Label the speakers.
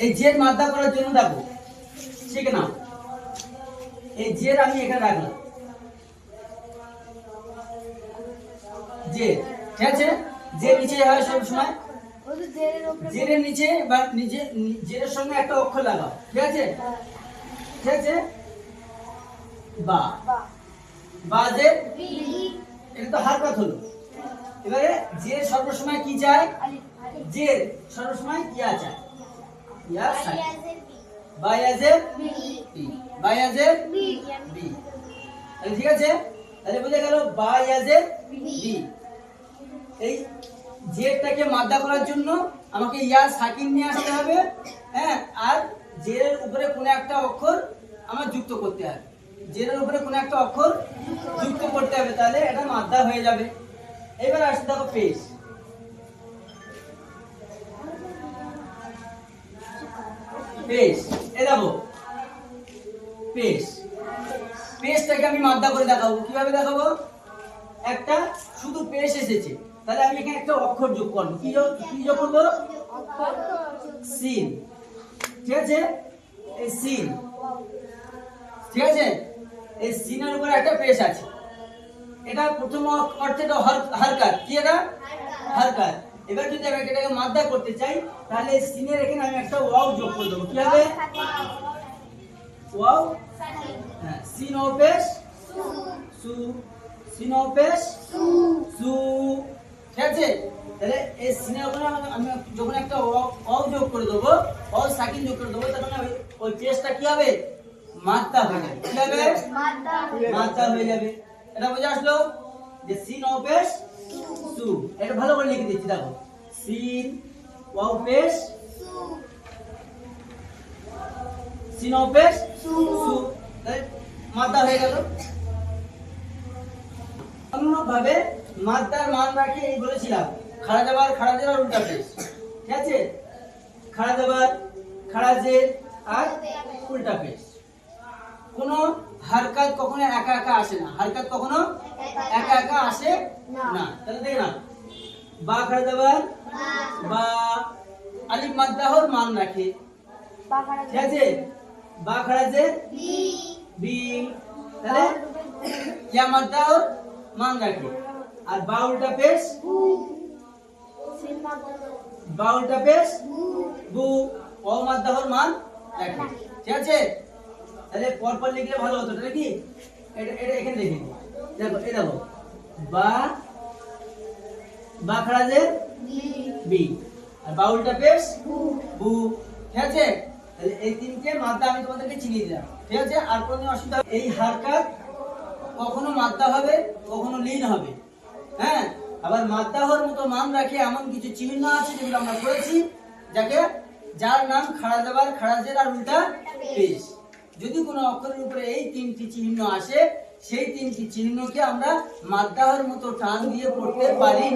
Speaker 1: এই জের মাদ্দা করার জন্য দেখো শিখে নাও। এই জের আমি এখানে রাখলাম, জে, ঠিক আছে? জে নিচে হয় সব সময়, জেরের নিচে বা নিচে জেরের সঙ্গে একটা অক্ষর লাগাও, ঠিক আছে? ঠিক আছে, বা, বা জে, এটা তো হারকাত হলো। এবারে জে সর্বসময় কি চায়? জে সর্বসময় কি চায়? ইয়া চায়। বায়াজের বি, বায়াজের বি, তাহলে ঠিক আছে? তাহলে বুঝে গেল বায়াজের বি। এই জেরটাকে মাদ্দা করার জন্য আমাকে ইয়া সাকিন নিয়ে আসতে হবে, হ্যাঁ, আর জেরের উপরে কোনো একটা অক্ষর আমার যুক্ত করতে হবে। জেরের উপরে কোনো একটা অক্ষর যুক্ত করতে হবে, তাহলে এটা মাদ্দা হয়ে যাবে। এবার আসছে দেখো পেশ। পেশ, এ দেখো পেশ। পেশটাকে আমি মাদ্দা করে দেখাবো। কিভাবে দেখাবো? একটা শুধু পেশ এসেছে, তাহলে আমি এখানে একটা অক্ষর যোগ করব। কি যোগ করব? সিন, ঠিক আছে? এই সিন, ঠিক আছে? এই সিনের উপরে একটা পেশ আছে। এটা প্রথম অর্থে তো হারকাত। কি এটা? হারকাত। এবার যদি আমি এটাকে মাদ্দা করতে চাই, তাহলে এই সিনের এখানে আমি একটা ওয়াও যোগ করে দেব। কি হবে? ওয়াও, হ্যাঁ, সিন ও পেশ সু, সিন ও পেশ সু, ঠিক আছে? তাহলে এই সিনের উপরে আমি যখন একটা ওয়াও যোগ করে দেব, ওয়াও সাকিন যোগ করে দেব, তখন ওই পেশটা কি হবে? মাদ্দা হয়ে যাবে। কি হবে? মাদ্দা হয়ে যাবে। এটা বুঝে আসলো যে সিন ও পেশ সু। এটা ভালো করে লিখে দিচ্ছি, দেখো সিন ওয়াও পেশ সিন ও পেশ সু, তাহলে মাদ্দা হয়ে গেল। অনুরূপভাবে মাদ্দার মান রাখি এই বলেছিলাম, খাড়া যাবার খাড়া জের আর উল্টা পেশ, ঠিক আছে? খাড়া যাবার খাড়া জের আর উল্টা পেশ। কোনো হারকাত কখনো একা একা আসে না, হারকাত কখনো একা একা আসে না। তাহলে দেখে না, বা খাড়া যাবার বা, আলিফ মাদ্দা হর মান রাখে, ঠিক আছে? বা খাড়া জের বি, তাহলে ইয়া মাদ্দা হর মান রাখে। আর বা উল্টা পেশ, বা উল্টা পেশ বু, ও মাদ্দা হর মান রাখে, ঠিক আছে? তাহলে পরপর লিখলে ভালো হতো, তাহলে কি এটা এটা এখানে লিখে দিই। দেখো এই দেখো বা, বা খাড়া জের বি, আর বা উল্টা পেশ বু, ঠিক আছে? তাহলে এই তিনটে মাদ্দা আমি তোমাদেরকে চিনিয়ে দিলাম, ঠিক আছে? আর কোনো অসুবিধা? এই হারকাত কখনো মাদ্দা হবে, কখনো লিন হবে, হ্যাঁ। আবার মাদ্দা হওয়ার মতো মান রাখে এমন কিছু চিহ্ন আছে যেগুলো আমরা পড়েছি, যার নাম খাড়া যাবার খাড়া জের আর উল্টা পেশ। যদি কোনো অক্ষরের উপরে এই তিনটি চিহ্ন আসে, সেই তিনটি চিহ্নকে আমরা মাদ্দা হওয়ার মতো টান দিয়ে পড়তে পারি।